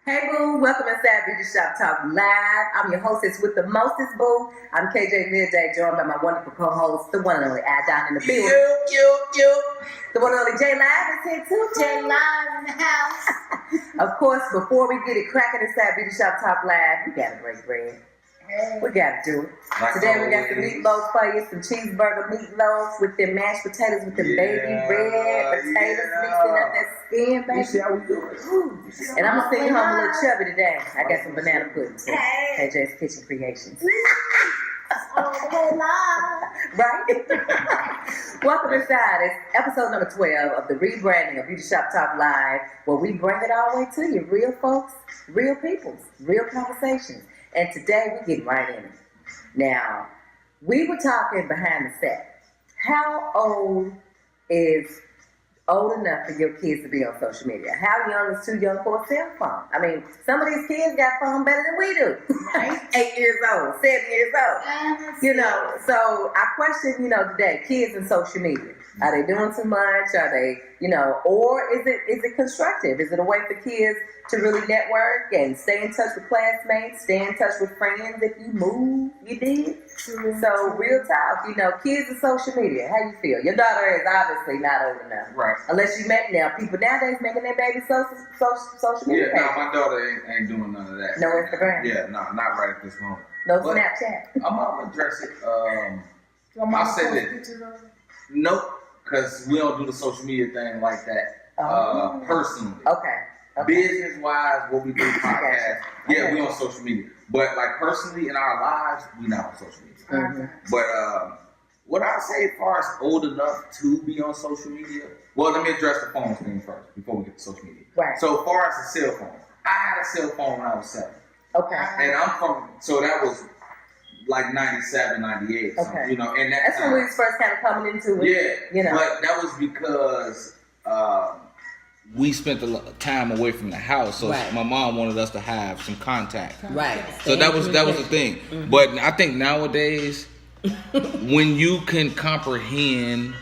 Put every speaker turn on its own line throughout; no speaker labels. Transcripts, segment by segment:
Hey boo, welcome inside Beauty Shop Talk Live. I'm your hostess with the mostest boo. I'm KJ Midday, joined by my wonderful co-host, the one and only iDon in the building. The one and only JLive is here too.
JLive in the house.
Of course, before we get it cracking inside Beauty Shop Talk Live, we gotta break bread. We gotta do it.
Like
Today we got
always.
some meatloaf for you, some cheeseburger meatloaf with them mashed potatoes with them baby red potatoes mixing up that skin, baby.
You see how we do it?
And I'm gonna send you home a little chubby today. I got some banana pudding. So KJ's Kitchen Creations. Right? Welcome inside. It's episode number 12 of the rebranding of Beauty Shop Talk Live, where we bring it all the way to you. Real folks, real peoples, real conversations. And today we're getting right in it. Now, we were talking behind the set. How old is old enough for your kids to be on social media? How young is too young for a cell phone? I mean, some of these kids got phone better than we do.
Right.
8 years old, 7 years old. You know, so I question, today, kids and social media. Are they doing too much? Are they, or is it constructive? Is it a way for kids to really network and stay in touch with classmates, stay in touch with friends if you move, you did? So real talk, kids and social media, how you feel? Your daughter is obviously not old enough.
Right.
Unless you met now. People nowadays making their baby social media
Yeah,
pages.
no, my daughter ain't doing none of that.
No Instagram?
Yeah, no, not right at this moment.
No
But
Snapchat?
I'm gonna address it. I'll say this. Nope, because we don't do the social media thing like that personally.
Okay.
Business wise, what we do podcast,
Okay.
we on social media. But like personally in our lives, we not on social media.
Mm-hmm.
But what I say as far as old enough to be on social media, well, let me address the phone thing first before we get to social media.
Right.
So as far as the cell phone, I had a cell phone when I was 7.
Okay.
And so that was like 97, 98,
Okay.
and
That's when we was first kind of coming into it.
yeah, but that was because we spent a lot of time away from the house, so
Right.
my mom wanted us to have some contact.
Right.
So that was the thing.
Mm-hmm.
But I think nowadays, when you can comprehend,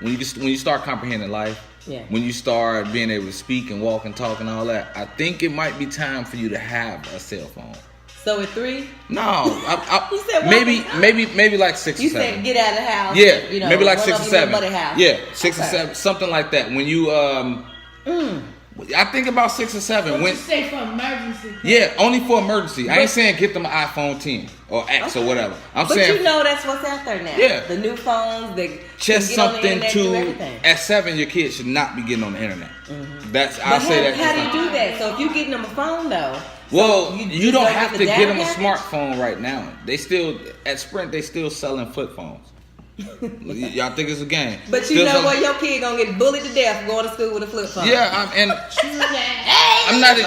when you start comprehending life,
Yeah.
when you start being able to speak and walk and talk and all that, I think it might be time for you to have a cell phone.
So at 3?
No,
You said
maybe like 6 or 7.
You said get out of the house.
Yeah, maybe like
run
6
up
or
your
7.
buddy house.
Yeah, 6 or
Okay.
7, something like that. When you I think about 6 or 7.
What
When
you say for emergency?
yeah, only for emergency. I ain't saying get them an iPhone 10 or X or whatever. I'm
But
saying
that's what's out there now.
Yeah.
The new phones, they
just
can get on the
something
internet, do
to
everything.
at 7 your kids should not be getting on the internet. That's
But
I'll say that.
how do you do that? So if you getting them a phone though,
Well,
so
you
just
don't
go
have
the
to get
data
them a
package?
smartphone right now. They still at Sprint. They still selling flip phones. Y'all think it's a game?
But you
Still
know
selling-
what? Your kid gonna get bullied to death for going to school with a flip phone.
Yeah, I'm not.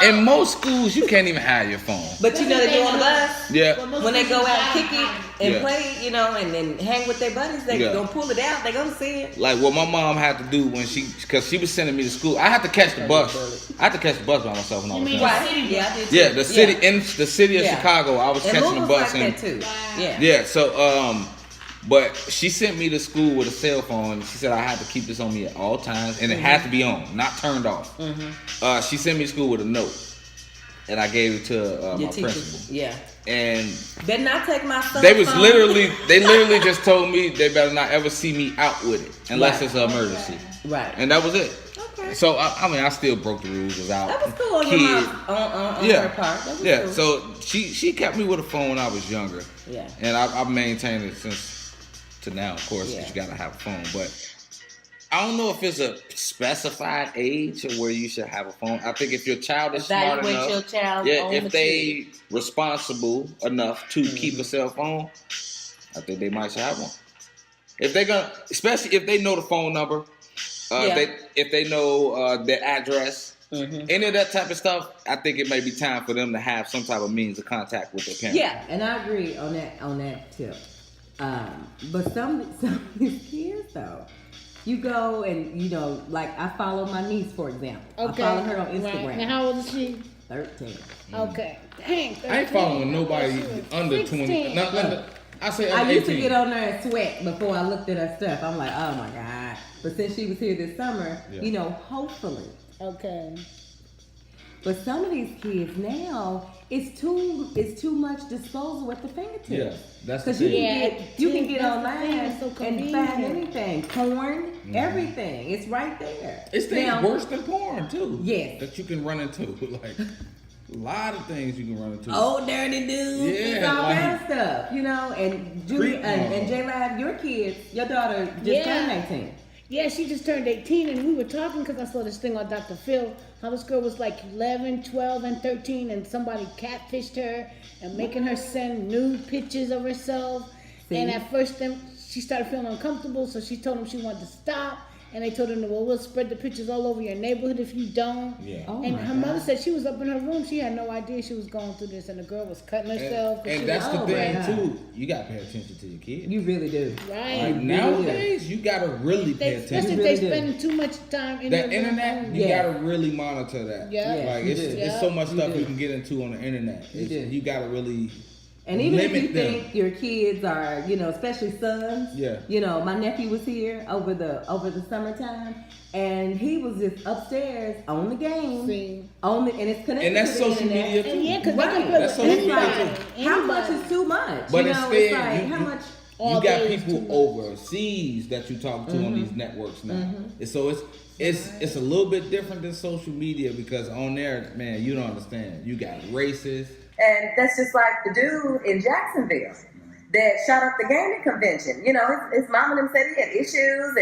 In most schools, you can't even have your phone.
But you know they do on the bus.
Yeah.
When they go out and kick it and
Yeah.
play, and then hang with their buddies, they
Yeah.
gonna pull it out. They gonna see it.
Like what my mom had to do because she was sending me to school. I had to catch the bus. I had to catch the bus by myself when I was young.
Right? Yeah, I did too.
Yeah, the city of
Yeah.
Chicago. I was
And
catching the
Louisville's
bus
like
and
that too. Yeah.
yeah. So but she sent me to school with a cell phone. And she said I had to keep this on me at all times, and it had to be on, not turned off. She sent me to school with a note, and I gave it to my
Your teacher.
principal.
Yeah.
And
Better not take my son.
they literally just told me they better not ever see me out with it unless
Right.
it's an emergency.
Right.
And that was it.
Okay.
So I still broke the rules without
That was cool on your
kids.
mom, on
Yeah.
her part. That was
Yeah,
cool.
so she kept me with a phone when I was younger.
Yeah.
And I've maintained it since to now, of course,
Yeah.
because you gotta have a phone. But I don't know if it's a specified age or where you should have a phone. I think if your child is smart
Evaluate
enough,
your child.
yeah, if they responsible enough to keep a cell phone, I think they might should have one. If they're gonna, especially if they know the phone number, if they know their address. Any of that type of stuff, I think it may be time for them to have some type of means of contact with their parents.
Yeah, and I agree on that tip. But some of these kids though, you go and like I follow my niece for example.
Okay.
I follow her on Instagram.
Right. And how old is she?
13.
Okay. Dang.
I ain't following nobody under 20.
16.
Not under, I say
I
under
used
18.
to get on there and sweat before I looked at her stuff. I'm like, oh my God. But since she was here this summer,
Yeah.
hopefully
Okay.
But some of these kids now, it's too much disposal at the fingertips.
Yeah, that's the
because you
thing.
can get
That's the
online
thing, it's so
and find
convenient.
anything, porn, everything. It's right there.
It's things
Now,
worse than porn too.
Yes.
That you can run into. Like a lot of things you can run into.
old dirty dudes,
Yeah,
all
like-
that stuff, and Julie
Creep
and
mama.
JLive, your kids, your daughter just turned 18.
Yeah, she just turned 18, and we were talking because I saw this thing on Dr. Phil, how this girl was like 11, 12, and 13, and somebody catfished her and making her send nude pictures of herself.
See?
And at first, then she started feeling uncomfortable, so she told them she wanted to stop. And they told her, well, we'll spread the pictures all over your neighborhood if you don't.
Yeah.
Oh
And
my
her mother
God.
said she was up in her room. She had no idea she was going through this, and the girl was cutting herself. 'cause she
And that's
was
the
Oh,
thing
my God.
too. You gotta pay attention to your kids.
You really do.
right.
Like
really
nowadays, you gotta really pay
Especially
attention.
if
You
they
really do.
spend too much time in
That
their
internet,
phone.
you
Yeah.
gotta really monitor that.
Yeah.
Yeah,
Like
you
it's
do.
it's so much
You
stuff
do.
you can get into on the internet.
You do.
You gotta really
And even if
limit
you
them.
think your kids are, especially sons,
Yeah.
my nephew was here over the summertime, and he was just upstairs on the game,
See.
and it's connected.
And that's
to the
social
internet.
media too.
And yeah, because they
Right.
can play
That's
with
social media
anybody.
too.
How much
Anybody.
is too much?
But
it's
instead,
like
you-
how much.
All
You got
day is
people
too much.
overseas that you talk to on these networks now. And so it's a little bit different than social media because on there, man, you don't understand. You got racists.
And that's just like the dude in Jacksonville that shot up the gaming convention. His mom and him said he had issues,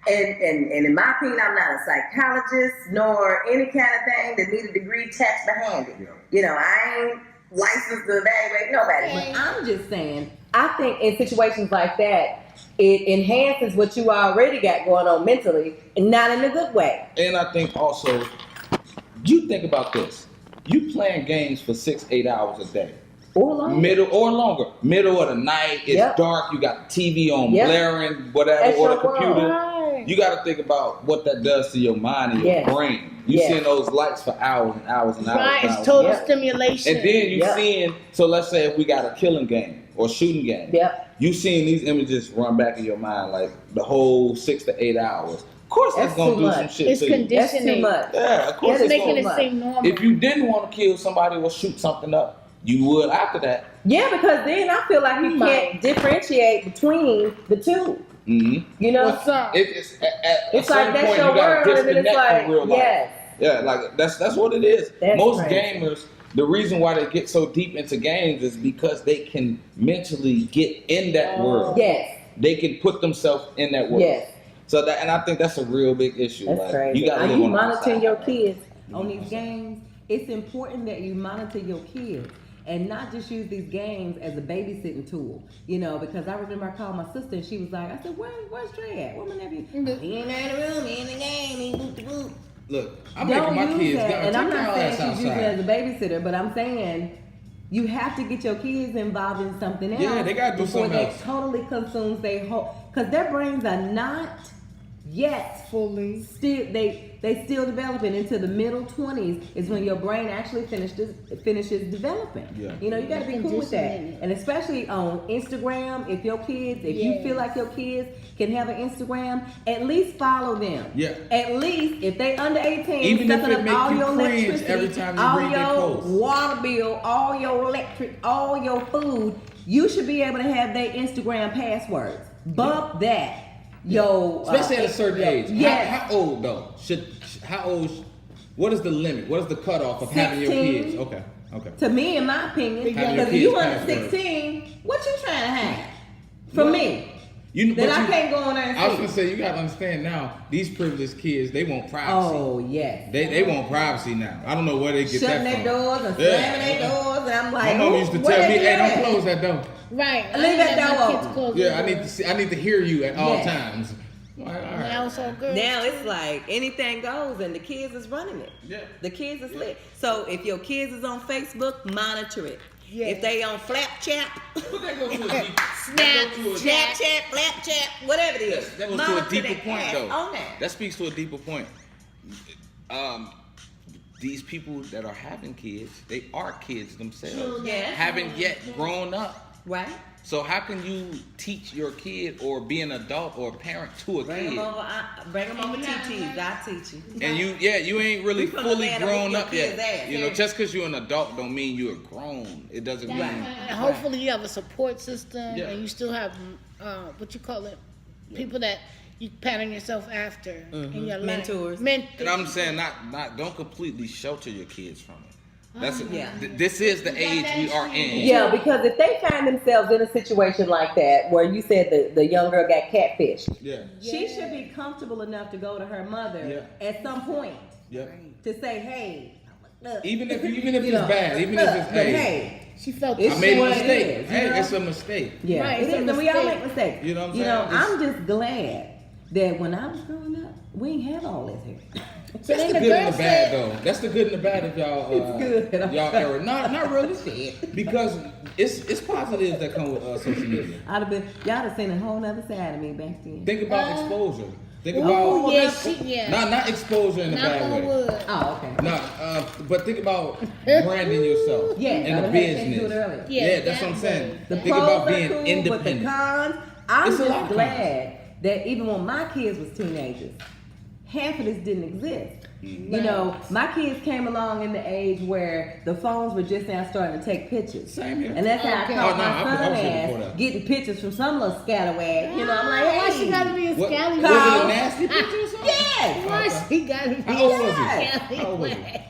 and in my opinion, I'm not a psychologist nor any kind of thing that need a degree attached behind it. I ain't licensed to evaluate nobody. But I'm just saying, I think in situations like that, it enhances what you already got going on mentally, and not in a good way.
And I think also, you think about this. You playing games for 6-8 hours a day.
Or longer.
Middle or longer. Middle of the night, it's
Yep.
dark, you got the TV on
Yep.
blaring, whatever,
That's
or the
your world.
computer.
Right.
You got to think about what that does to your mind and your
Yes.
brain. You
Yes.
seeing those lights for hours and hours and hours.
Right,
and
it's
hours.
total
Yep.
stimulation.
And then you
Yep.
seeing, so let's say if we got a killing game or shooting game,
Yep.
you seeing these images run back in your mind like the whole 6 to 8 hours. Of course, that's
That's
gonna
too
do
much.
some shit
It's
to you.
That's too
conditioning.
much.
Yeah, of course
That
it's
is
making
gonna.
it
much.
seem normal.
If you didn't want to kill somebody or shoot something up, you would after that.
Yeah, because then I feel like you
Right.
can't differentiate between the two.
Mm-hmm.
What's up?
It's at
It's
a
like
certain
that's
point
your
you gotta
world, and then it's
disconnect
like,
from real life.
yes.
Yeah, like that's what it is.
That's
Most
crazy.
gamers, the reason why they get so deep into games is because they can mentally get in that world.
Yes.
They can put themselves in that world.
Yes.
So that, and I think that's a real big issue.
That's
like,
crazy.
You gotta
Are
live
you
on the
monitoring
outside.
your kids on these games? It's important that you monitor your kids and not just use these games as a babysitting tool. Because I remember I called my sister and she was like, I said, where's Trey at? Where my nephew? He in the room, he in the game, he boot the boot.
Look, I'm
Don't
making my
use
kids
that.
go
And I'm
take
not
their
saying
ass
she's using it
outside.
as a babysitter, but I'm saying you have to get your kids involved in something else.
Yeah, they gotta do
before
something
they
else.
totally consumes their whole, because their brains are not yet
fully.
still they still developing. Into the middle 20s is when your brain actually finishes developing.
Yeah.
You got to be cool with that.
Conditioning.
And especially on Instagram, if you
Yes.
feel like your kids can have an Instagram, at least follow them.
Yeah.
At least if they under 18,
Even if
sucking
it
up
make
all
you
your
cringe
electricity,
every time you
all
read their
your
post.
water bill, all your electric, all your food, you should be able to have their Instagram passwords. Bump that.
Especially at a certain age.
Yes.
How old though? What is the limit? What is the cutoff of having your
16.
kids? Okay.
To me, in my opinion,
Having your
because if you
kids
under
passwords.
16, what you trying to hide from me?
But
That I can't go on there and
I was
see.
gonna say you gotta understand now. These privileged kids, they want privacy.
Oh yes.
They want privacy now. I don't know where they get
Shutting
that
their
from.
doors and
Yeah.
slamming their doors, and I'm
My
like,
mom used to
where
tell me,
they
"Hey,
at?"
don't close that door."
Right.
Leave that
I
door
let my kids
open.
close
Yeah,
the
I need
door.
to see. I need to hear you at all
Yeah.
times. All right.
Now so good.
Now it's like anything goes, and the kids is running it.
Yeah.
The kids is lit. So if your kids is on Facebook, monitor it.
Yeah.
If they on Flapchat,
But that goes to a deep, that goes to a-
Snapchat, Flapchat, whatever it is,
that goes to a
monitor
deeper
that
point
ass
though.
on that.
That speaks to a deeper point. These people that are having kids, they are kids themselves.
Yes.
Haven't yet grown up
Right.
So how can you teach your kid or be an adult or a parent to a
Bring
kid?
them over TTs. I teach you.
And you ain't really
You from
fully
Atlanta
grown
with
up
your
yet.
kid's ass.
You know, just because you're an adult don't mean you're grown. It doesn't mean.
And hopefully you have a support system,
Yeah.
and you still have what you call it, people that you pattern yourself after in your life.
Mentors.
And I'm saying not don't completely shelter your kids from it. That's
Yeah.
This is the age we are in.
Yeah, because if they find themselves in a situation like that, where you said the young girl got catfished,
Yeah.
She should be comfortable enough to go to her mother at some point
Yeah.
to say, "Hey, look."
Even if it's
You know,
bad, even
look,
if it's
but hey,
She felt
It's
I made a
what it
mistake.
is,
Hey,
you know?
it's a mistake.
yeah,
Right,
it
it's a
is, and we all
mistake.
make mistakes.
You know what I'm
You know,
saying?
I'm just glad that when I was growing up, we ain't have all this here.
So
That's
then
the
the
good
girl
and the bad,
said,
though. That's the good and the bad of y'all.
It's good.
Y'all era. Not really, because it's positives that come with social media.
I'd have been, y'all have seen a whole other side of me back then.
Think about exposure. Think
oh,
about
yeah,
not exposure in a
Knock
bad
on
way.
wood.
Oh, okay.
No, but think about branding yourself
Yeah,
in
I
a
had a chance to do it
business.
earlier.
Yeah, that's what I'm saying.
The
Think
pros
about
are
being
cool, but the
independent.
cons, I'm
It's a lot
just
of
glad that even when my kids was teenagers, half of this didn't exist. You know, my kids came along in the age where the phones were just now starting to take pictures.
Same here.
And that's how
Okay.
I caught
Oh, no,
my
I
son
was here before
ass
that.
getting pictures from some little scallywag. You know, I'm like,
why
hey.
she gotta be a
What, was
scallywag?
it a nasty picture or something?
Yes!
Why she gotta be
How old was
a
he? How old was he?
scallywag?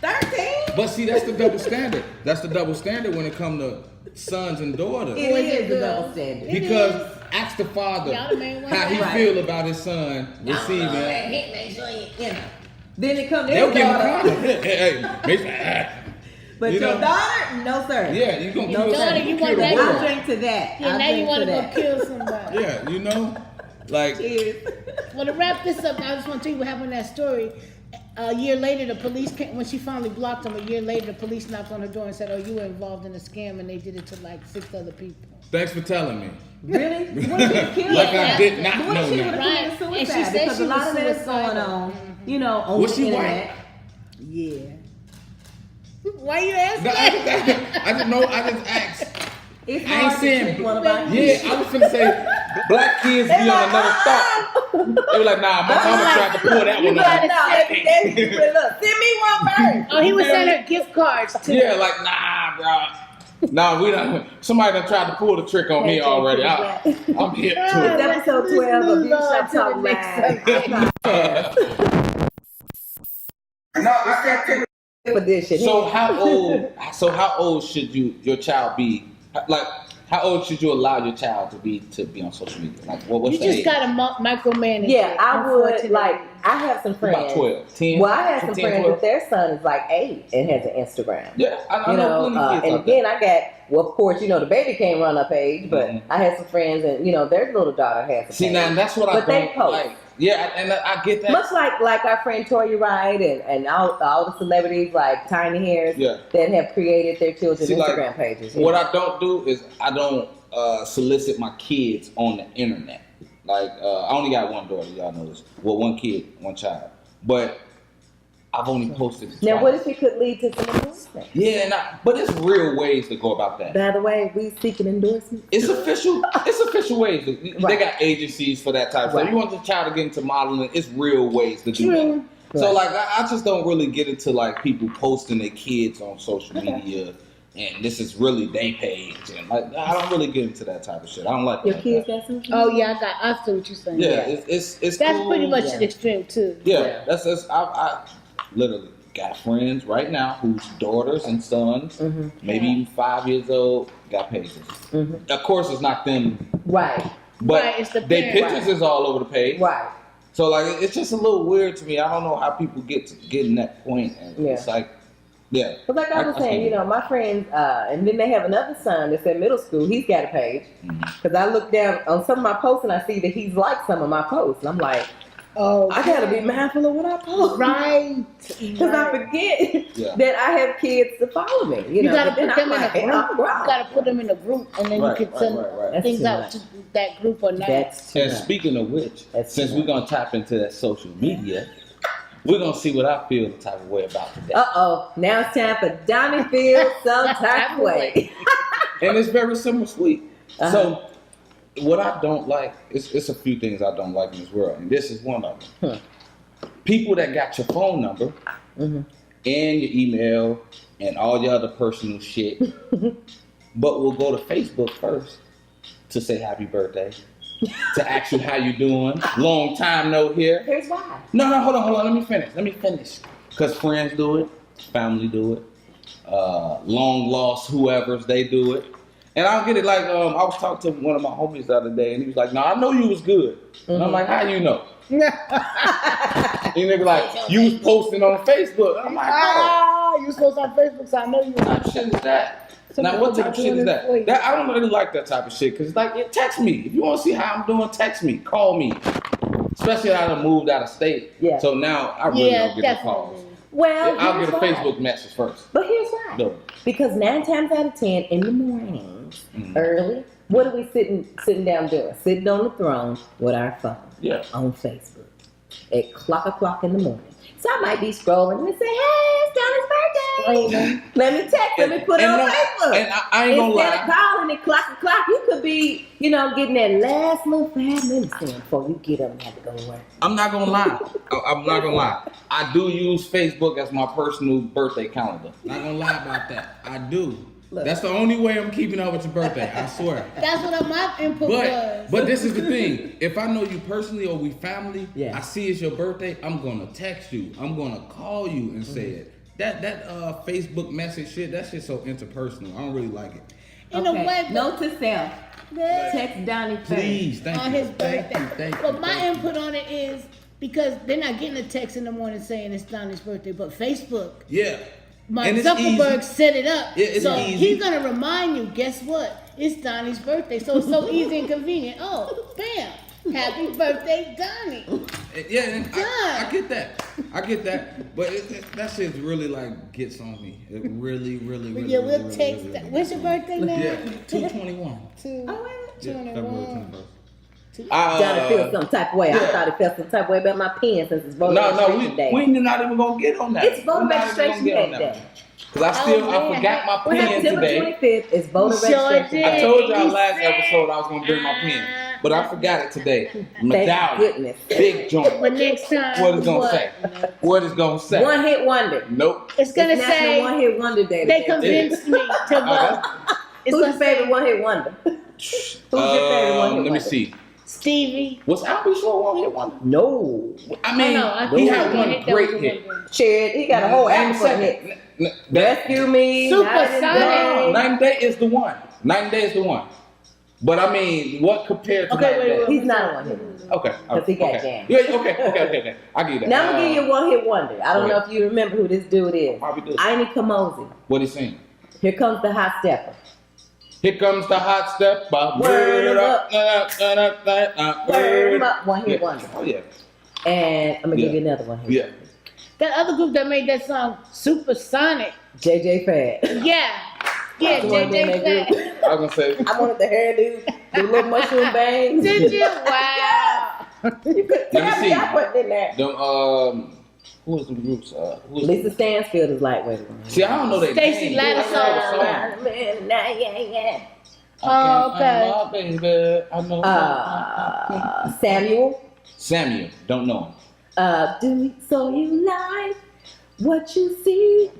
13?
But see, that's the double standard. That's the double standard when it comes to sons and daughters.
It
Was
is
it
the
good?
double standard.
It
Because
is.
ask the father
Y'all the main one.
how he
Right.
feel about his son receiving.
Make sure you know. Then it comes
They'll
their
give him
daughter.
condoms. Hey, make sure-
But
You
your
know?
daughter, no sir.
yeah, you gonna
No,
kill
daughter,
some-
you
kill
want
the
that
world.
I'll drink to that.
Yeah,
I'll
now you
drink
want
to
to go
that.
kill somebody.
Yeah, you know, like
Cheers.
Well, to wrap this up, I just want to tell you what happened in that story. A year later, the police came, when she finally blocked him, a year later, the police knocked on her door and said, oh, you were involved in a scam, and they did it to like 6 other people.
thanks for telling me.
Really? What if she was killed?
Like I did not
What
know
if she would
that.
have
Right.
committed
And she
suicide?
said
Because
she
a lot
was
of that is going
suicidal.
on, you know, on
Was
the
she
internet.
white?
Yeah. Why you asking
No,
that?
I just know. I just asked.
It's
I ain't
hard to
saying.
trick one of our
Yeah,
kids.
I was finna say black kids be on another thought. They were like, nah, my mama tried to pull that
You
one
gotta
off.
know, baby, look, send me one first.
Oh, he was sending her gift cards too.
Yeah, like nah, bro. Nah, we done. Somebody done tried to pull the trick on me already. I'm hip
It's
to it.
episode 12 of Beauty Shop Talk Live.
No, I got
Edition.
So how old should your child be? Like how old should you allow your child to be on social media? Like what's
You
the
just
age?
gotta micromanage.
yeah,
it,
I would
unfortunately.
like. I have some friends.
About 12, 10.
Well, I have some
10,
friends
12.
that their son is like 8 and has an Instagram.
Yeah, I
You
know
know,
plenty of kids
and
out there.
again, I got. Well, of course, you know the baby can't run up age, but
Mhm.
I had some friends, and you know their little daughter has. A
See
page.
now, and that's what I
But they
don't
post.
like. Yeah, and I get that.
Much like our friend Toya Wright and all the celebrities like Tiny Hairs
Yeah.
that have created their children's
See, like,
Instagram pages.
What I don't do is I don't solicit my kids on the internet. Like I only got one daughter, y'all know this. Well, one kid, one child, but I've only posted.
Now,
twice.
what if it could lead to some endorsement?
Yeah, but it's real ways to go about that.
By the way, we seeking endorsement.
It's official. It's official ways. They
Right.
got agencies for that type of stuff.
Right.
You want your child to get into modeling? It's real ways to do
True.
that. So
Right.
like, I just don't really get into like people posting their kids on social media, and this is really their page, and like I don't really get into that type of shit. I don't like
Your
that.
kids got some.
Oh yeah, I see what you're saying.
Yeah,
Yeah.
it's
That's
cool.
pretty much
Yeah.
extreme too.
Yeah, that's I literally got friends right now whose daughters and sons,
Mhm.
maybe even 5 years old, got pages.
Mhm.
Of course, it's not them,
Right,
but
Right, it's the
their
parent.
pictures is all over the page.
right.
So like, it's just a little weird to me. I don't know how people get in that point, and
Yeah.
it's like, yeah.
But like I was saying,
can't
you know, my friends, and then they have another son that's in middle school. He's got a page.
Mhm.
Because I look down on some of my posts and I see that he's liked some of my posts. And I'm like,
Oh,
I got to be mindful of what I post.
right.
Because I forget
Yeah.
that I have kids to follow me. You
You
know,
gotta
but then
put them
I'm
in a
like, hey,
group.
I'm
You
grown.
gotta put them in a group, and then
Right,
you can
right,
send
right, right.
That's
things
too
out
much.
to that group or not.
That's too
And
much.
speaking of which,
That's
since
too
we're gonna tap into that social media, we're gonna see what I feel the type of way about today.
Uh-oh. Now it's time for Donnie feels some type of way.
and it's very simple, sweet. So, what I don't like, it's a few things I don't like in this world, and this is one of them. People that got your phone number and your email and all your other personal shit, but will go to Facebook first to say happy birthday, to ask you how you doing, long time no hear.
Here's why.
No, hold on, let me finish. Because friends do it, family do it, long lost whoever's, they do it. And I don't get it, like, I was talking to one of my homies the other day, and he was like, I know you was good. And I'm like, how you know? And they be like, you was posting on Facebook. I'm like, oh.
You was posting on Facebook, so I know you
What type of shit is that? Now, what type of shit is that? I don't really like that type of shit, because, like, text me. If you want to see how I'm doing, text me. Call me. Especially I done moved out of state. Yeah. So now I really don't get the calls.
Well,
I'll get a Facebook message first.
But here's why.
No.
Because 9 times out of 10 in the mornings, early, what are we sitting down doing? Sitting on the throne with our phone on Facebook at o'clock in the morning. So I might be scrolling and say, hey, it's Donna's birthday. Let me text, let me put it on Facebook.
And I ain't gonna lie.
Instead of calling it clock, you could be, getting that last little 5 minutes in before you get up and have to go to work.
I'm not gonna lie. I do use Facebook as my personal birthday calendar.
Not gonna lie about that. I do. Look. That's the only way I'm keeping up with your birthday. I swear.
That's what my input was.
But this is the thing. If I know you personally or we family, I see it's your birthday, I'm gonna text you. I'm gonna call you and say it. That Facebook message shit, that shit's so interpersonal. I don't really like it.
In a way,
note to self. Text Donnie
please, thank
on
you.
his birthday.
Thank you.
But my input on it is because they're not getting a text in the morning saying it's Donnie's birthday, but Facebook.
Yeah.
Mark Zuckerberg set it up.
Yeah,
so he's gonna remind you, guess what? It's Donnie's birthday. So it's so easy and convenient. Oh, bam. Happy birthday, Donnie.
Yeah, and I get that. But that shit really like gets on me. It really.
Yeah, we'll text that. When's your birthday now?
Yeah, 2/21.
2/21.
Johnny feels some type of way. I thought he felt some type of way about my pen since it's voter registration day.
we're not even gonna get on that.
It's voter registration day.
Because I forgot my pen today.
September 25th is voter registration.
I told y'all last episode I was gonna bring my pen, but I forgot it today.
Thank goodness.
Big joint.
But next time,
what is gonna say? What is gonna say?
One hit wonder.
Nope.
It's gonna say
one hit wonder day.
They convinced me to vote.
Who's your favorite one hit wonder? Who's your favorite one hit wonder?
Let me see.
Stevie.
Was Albie Shore one hit wonder?
No.
I mean, he had one great hit.
Chad, he got a whole album for hits. Rescue Me.
Supersonic.
Night and Day is the one. Night and Day is the one. But I mean, what compared to Night and Day?
He's not a one hit wonder.
Okay.
Because he got jammed.
Yeah, okay. I give you that.
Now I'm going to give you a one hit wonder. I don't know if you remember who this dude is. Aini Kamosi.
What he sing?
Here Comes the Hot Stepper.
Here comes the hot stepper.
Word up. Word up. One hit wonder.
Oh, yeah.
And I'm going to give you another one here.
Yeah.
That other group that made that song, Supersonic.
JJ Fad.
Yeah, JJ Fad.
I was going to say.
I wanted the hairdo, the little mushroom bangs.
Did you? Wow.
You could tell me I put it in there.
Who was the groups?
Lisa Stansfield is lightweight.
See, I don't know that.
Stacey Lattisaw.
Oh, okay. I know.
Samuel.
Don't know him.
Do it so you like what you see.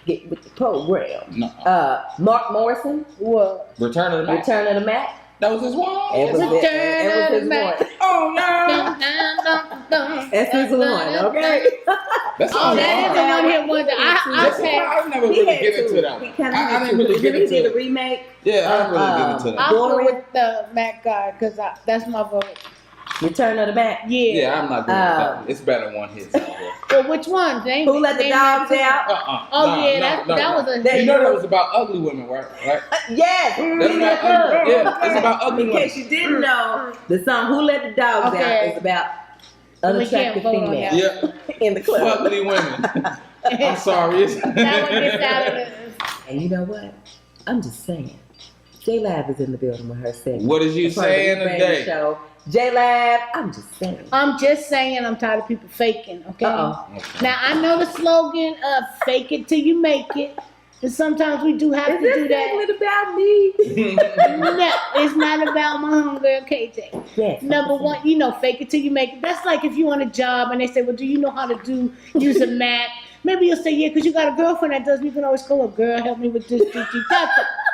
Get with the program.
No.
Mark Morrison.
What?
Return of the Mac. That was his one.
It was his one.
Oh no.
That's his one. Okay.
That's
that is a one hit wonder.
I never really get into that. I didn't really get into
the remake.
Yeah, I didn't really get into that.
I'll go with the Mac guy because that's my vote.
Return of the Mac.
Yeah, I'm not doing that. It's better one hit out here.
Well, which one?
Who Let the Dogs Out?
That was a.
You know that was about ugly women, right?
Yes.
It's about ugly women.
In case you didn't know, the song "Who Let the Dogs Out" is about unattractive females.
Yeah.
In the club.
Ugly women. I'm sorry.
That one gets out of this.
And you know what? I'm just saying. JLive is in the building with her segment.
What is you saying today?
JLive, I'm just saying.
I'm tired of people faking, okay? Now, I know the slogan of fake it till you make it. And sometimes we do have
Is
to
this
do that.
segment about me?
No, it's not about my homegirl KJ.
Yes.
Number one, fake it till you make it. That's like if you on a job and they say, well, do you know how to use a Mac? Maybe you'll say, yeah, because you got a girlfriend that does. You can always call a girl, help me with this.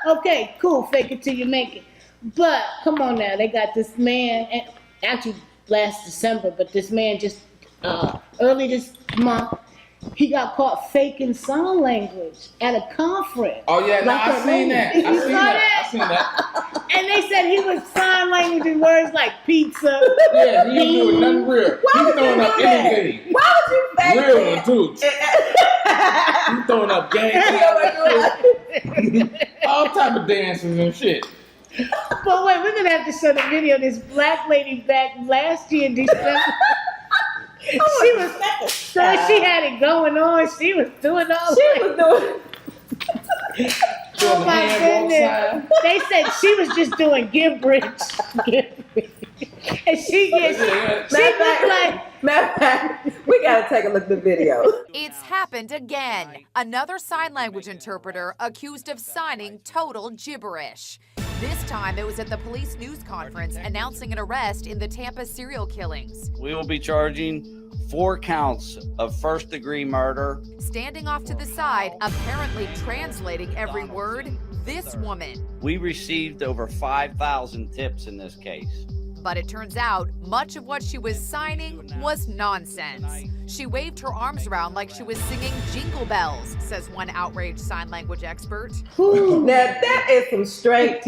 Okay, cool, fake it till you make it. But come on now, they got this man, and actually last December, but this man just early this month, he got caught faking sign language at a conference.
Oh yeah, no, I seen that. I seen that.
And they said he was sign language in words like pizza.
Yeah, he ain't doing nothing real. He's throwing up anything.
Why would you fake
real
that?
one too. He's throwing up games. All type of dances and shit.
But wait, we're gonna have to show the video. This black lady back last year in December. She had it going on. She was doing all. Oh my goodness! They said she was just doing give bridge, and she looked like.
Matter of fact, we gotta take a look at the video.
It's happened again. Another sign language interpreter accused of signing total gibberish. This time it was at the police news conference announcing an arrest in the Tampa serial killings.
We will be charging 4 counts of first-degree murder.
Standing off to the side, apparently translating every word, this woman.
We received over 5,000 tips in this case.
But it turns out much of what she was signing was nonsense. She waved her arms around like she was singing Jingle Bells, says one outraged sign language expert.
Now that is some straight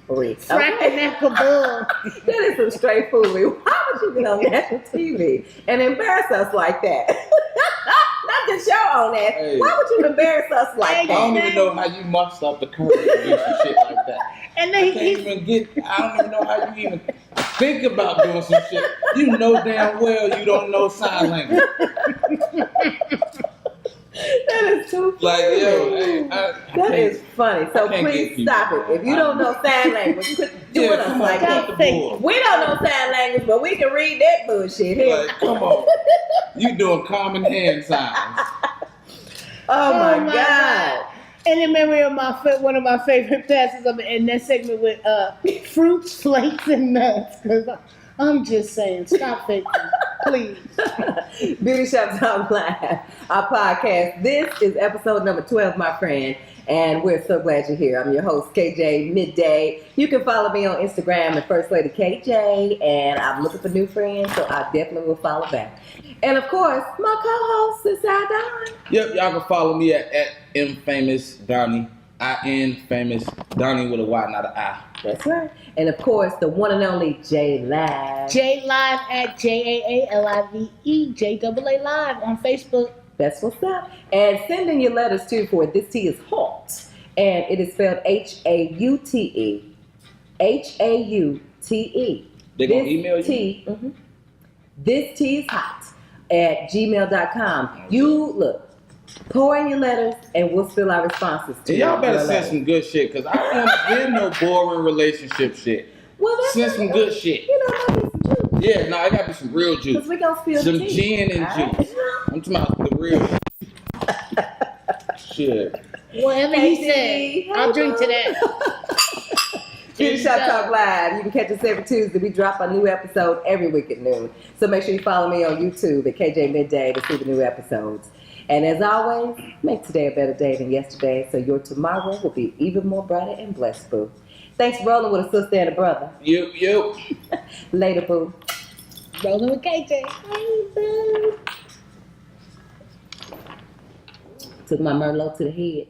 foolery.
That
is some straight foolery. Why would you be on national TV and embarrass us like that? Not just your own ass. Hey. Why would you embarrass us like that?
I don't even know how you muster up the courage to do some shit like that.
And then
I don't even know how you even think about doing some shit. You know damn well you don't know sign language.
That is too funny.
Like, yo,
that is funny. So please stop it. If you don't know sign language, quit doing us like that. We don't know sign language, but we can read that bullshit here.
Like, come on. You doing common hand signs.
Oh my God.
And in memory of one of my favorite passages in that segment with fruits, flakes, and nuts. Because I'm just saying, stop faking, please.
Beauty Shop Talk Live, our podcast. This is episode number 12, my friend. And we're so glad you're here. I'm your host, KJ Midday. You can follow me on Instagram at First Lady KJ. And I'm looking for new friends, so I definitely will follow back. And of course, my co-host is iDon.
Yep, y'all can follow me at Infamous Donnie. Infamous Donnie with a Y, not an I.
That's right. And of course, the one and only JLive.
JLive at JAALIVE, JAA Live on Facebook.
That's what's up. And send in your letters too for This Tea is Hot. And it is spelled HAUTE. HAUTE.
They're going to email you?
This tea is hot at gmail.com. You look. Pour in your letters, and we'll spill our responses to
y'all better send some good shit, because I don't hear no boring relationship shit.
Well,
send some good shit.
You know, maybe some juice.
Yeah, no, it got to be some real juice.
Because we're going to spill
some
tea.
Gin and juice. I'm talking about the real shit.
Whatever he said, I'll drink to that.
Beauty Shop Talk Live. You can catch us every Tuesday. We drop a new episode every week at noon. So make sure you follow me on YouTube at KJ Midday to see the new episodes. And as always, make today a better day than yesterday, so your tomorrow will be even more brighter and blessed, boo. Thanks for rolling with a sister and a brother.
You.
Later, boo.
Rolling with KJ.
Hey, boo. Took my Merlot to the head.